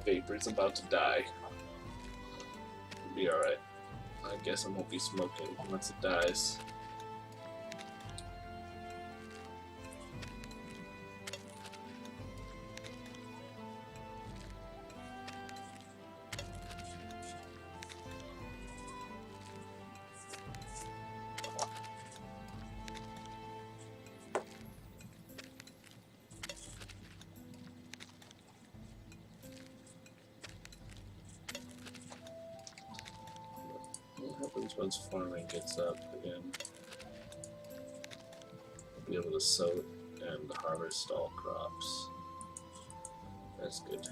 vapor's about to die. It'll be alright. I guess I won't be smoking once it dies. What happens once farming gets up again? I'll be able to sow and harvest all crops. That's good.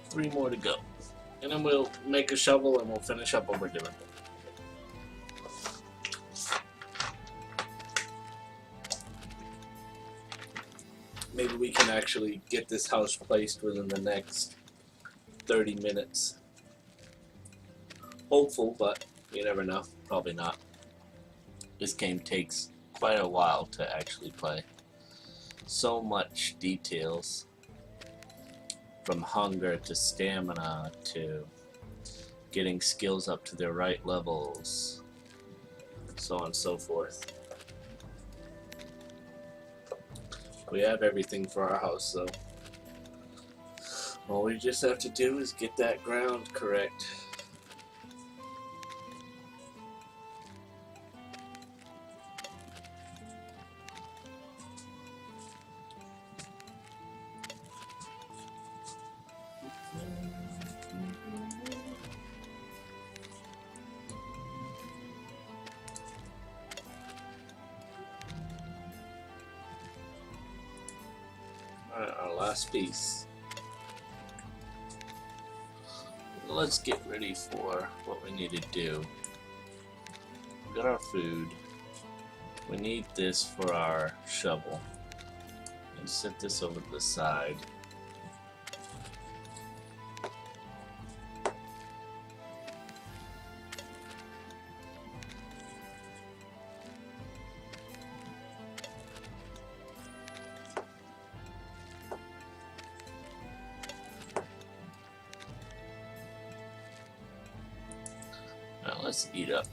Three more to go. And then we'll make a shovel and we'll finish up what we're doing. Maybe we can actually get this house placed within the next 30 minutes. Hopeful, but you never know. Probably not. This game takes quite a while to actually play. So much details. From hunger to stamina to getting skills up to their right levels, so on and so forth. We have everything for our house, so all we just have to do is get that ground correct. Alright, our last piece. Let's get ready for what we need to do. We got our food. We need this for our shovel. And set this over to the side. Now let's eat up.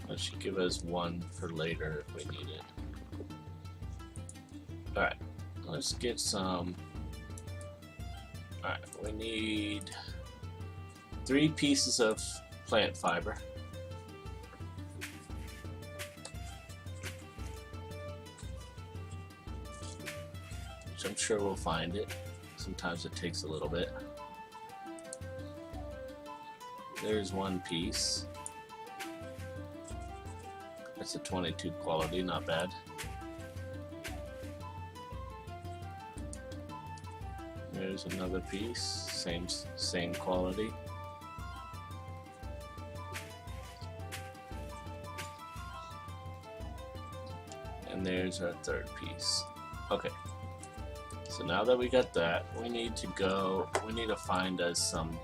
That should give us one for later if we need it. Alright, let's get some. Alright, we need 3 pieces of plant fiber. Which I'm sure we'll find it. Sometimes it takes a little bit. There's 1 piece. That's a 22 quality, not bad. There's another piece, same quality. And there's our 3rd piece. Okay. So now that we got that, we need to find us some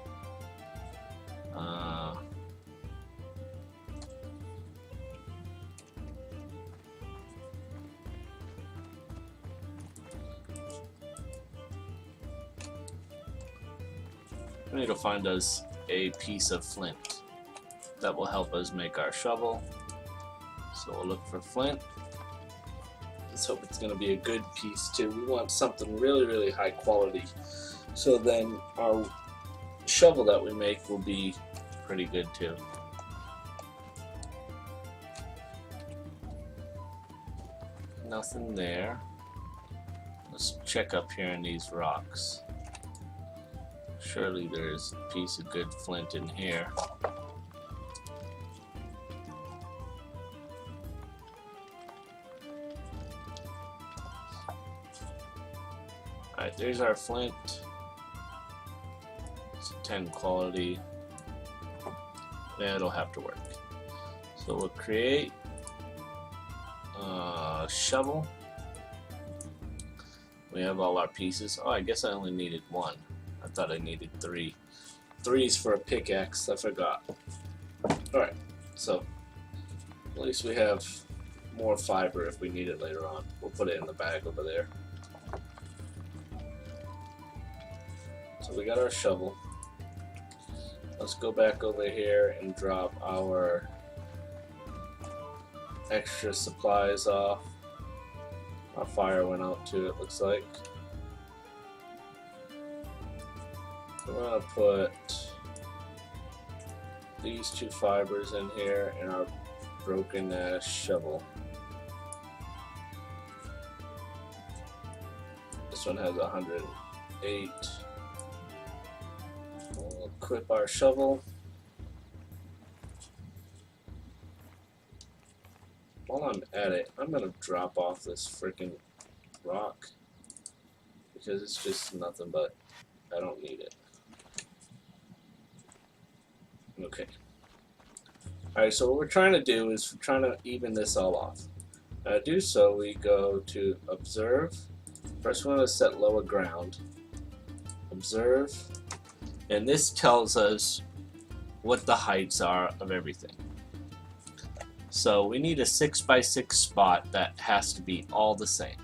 we need to find us a piece of flint that will help us make our shovel. So we'll look for flint. Let's hope it's going to be a good piece too. We want something really high quality. So then our shovel that we make will be pretty good too. Nothing there. Let's check up here in these rocks. Surely there's a piece of good flint in here. Alright, there's our flint. It's a 10 quality. That'll have to work. So we'll create a shovel. We have all our pieces. Oh, I guess I only needed one. I thought I needed 3. 3's for a pickaxe, I forgot. Alright, so at least we have more fiber if we need it later on. We'll put it in the bag over there. So we got our shovel. Let's go back over here and drop our extra supplies off. Our fire went out too, it looks like. So we're gonna put these 2 fibers in here and our broken shovel. This one has 108. We'll equip our shovel. While I'm at it, I'm gonna drop off this freaking rock because it's just nothing but I don't need it. Okay. Alright, so what we're trying to do is we're trying to even this all off. To do so, we go to Observe. First we want to set lower ground. Observe. And this tells us what the heights are of everything. So we need a 6x6 spot that has to be all the same.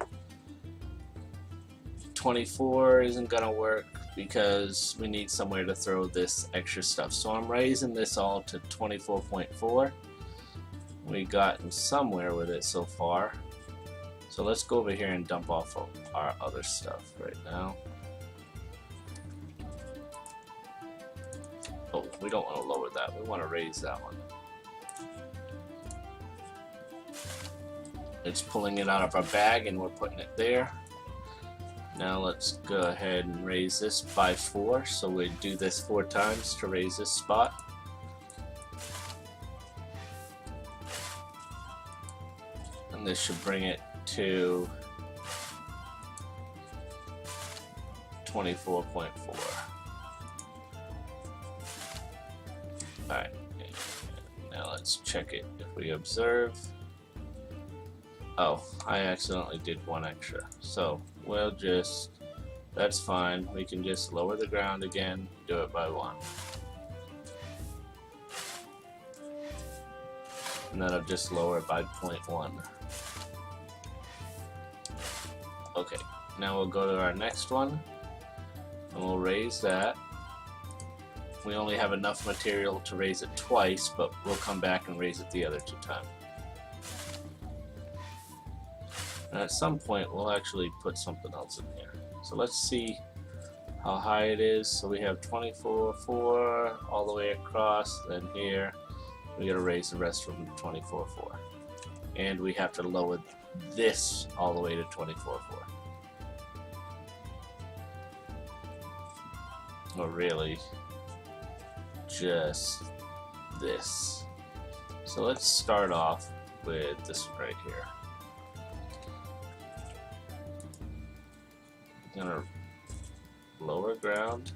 24 isn't going to work because we need somewhere to throw this extra stuff. So I'm raising this all to 24.4. We've gotten somewhere with it so far. So let's go over here and dump off our other stuff right now. Oh, we don't want to lower that. We want to raise that one. It's pulling it out of our bag and we're putting it there. Now let's go ahead and raise this by 4. So we do this 4 times to raise this spot. And this should bring it to 24.4. Alright, now let's check it. If we observe, oh, I accidentally did 1 extra. So we'll just, that's fine. We can just lower the ground again, do it by 1. And then I'll just lower it by 0.1. Okay, now we'll go to our next one and we'll raise that. We only have enough material to raise it twice, but we'll come back and raise it the other 2 times. And at some point we'll actually put something else in here. So let's see how high it is. So we have 24.4 all the way across, then here we gotta raise the rest from 24.4. And we have to lower this all the way to 24.4. Or really, just this. So let's start off with this one right here. I'm gonna lower ground.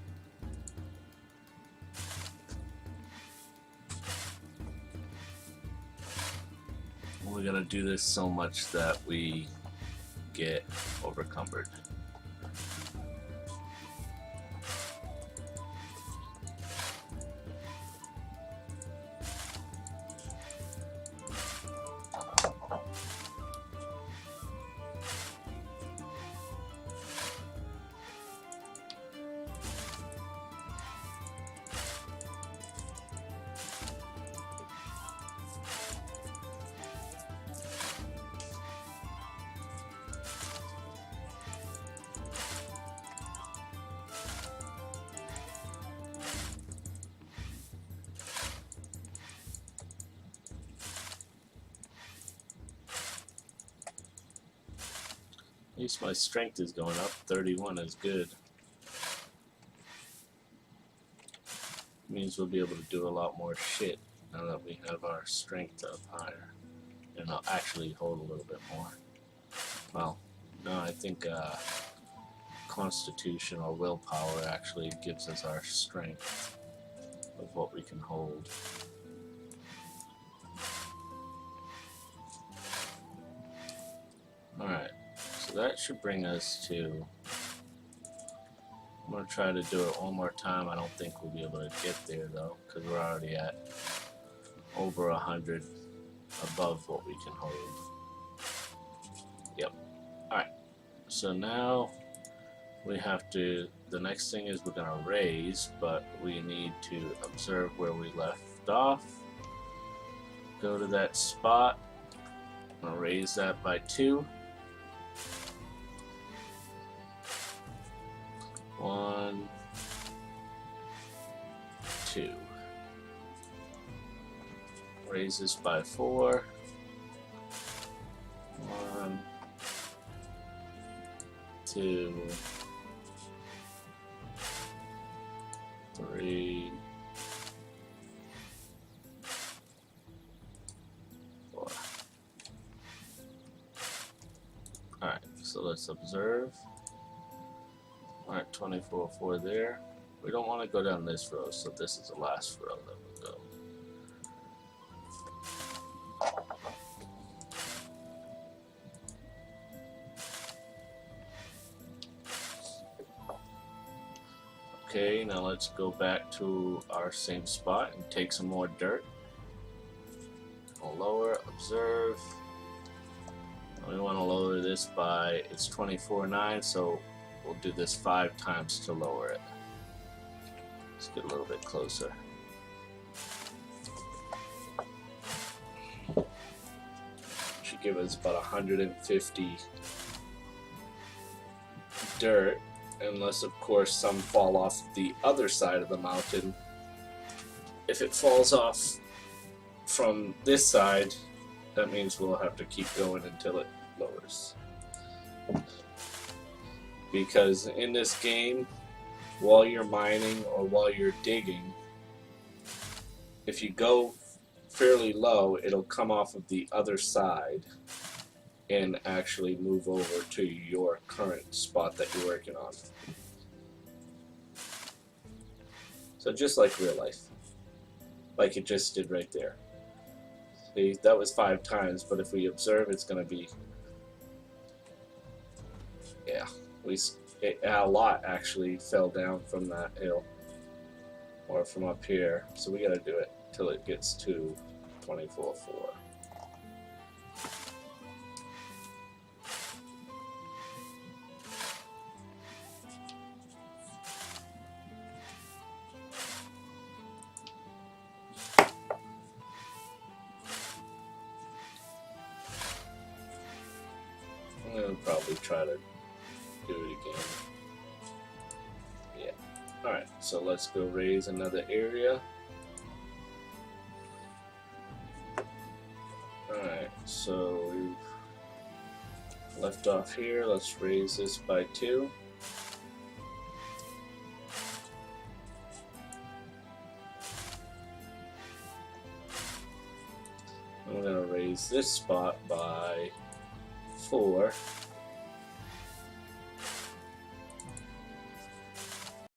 We're gonna do this so much that we get overcumbered. At least my strength is going up. 31 is good. Means we'll be able to do a lot more shit now that we have our strength up higher. And I'll actually hold a little bit more. Well, no, I think Constitution or willpower actually gives us our strength of what we can hold. Alright, so that should bring us to... I'm going to try to do it one more time. I don't think we'll be able to get there though, because we're already at over 100 above what we can hold. Yep. Alright, so now we have to, the next thing is we're going to raise, but we need to observe where we left off. Go to that spot. I'm going to raise that by 2. 1, 2. Raise this by 4. 1, 2, 3, 4. Alright, so let's observe. Alright, 24 there. We don't want to go down this row, so this is the last row that we'll go. Okay, now let's go back to our same spot and take some more dirt. We'll lower, observe. We want to lower this by, it's 24.9, so we'll do this 5 times to lower it. Let's get a little bit closer. Should give us about 150 dirt, unless of course some fall off the other side of the mountain. If it falls off from this side, that means we'll have to keep going until it lowers. Because in this game, while you're mining or while you're digging, if you go fairly low, it'll come off of the other side and actually move over to your current spot that you're working on. So just like real life, like it just did right there. See, that was 5 times, but if we observe, it's going to be, yeah, a lot actually fell down from that hill, or from up here, so we got to do it till it gets to 24.4. I'm going to probably try to do it again. Yeah. Alright, so let's go raise another area. Alright, so we've left off here. Let's raise this by 2. I'm going to raise this spot by 4.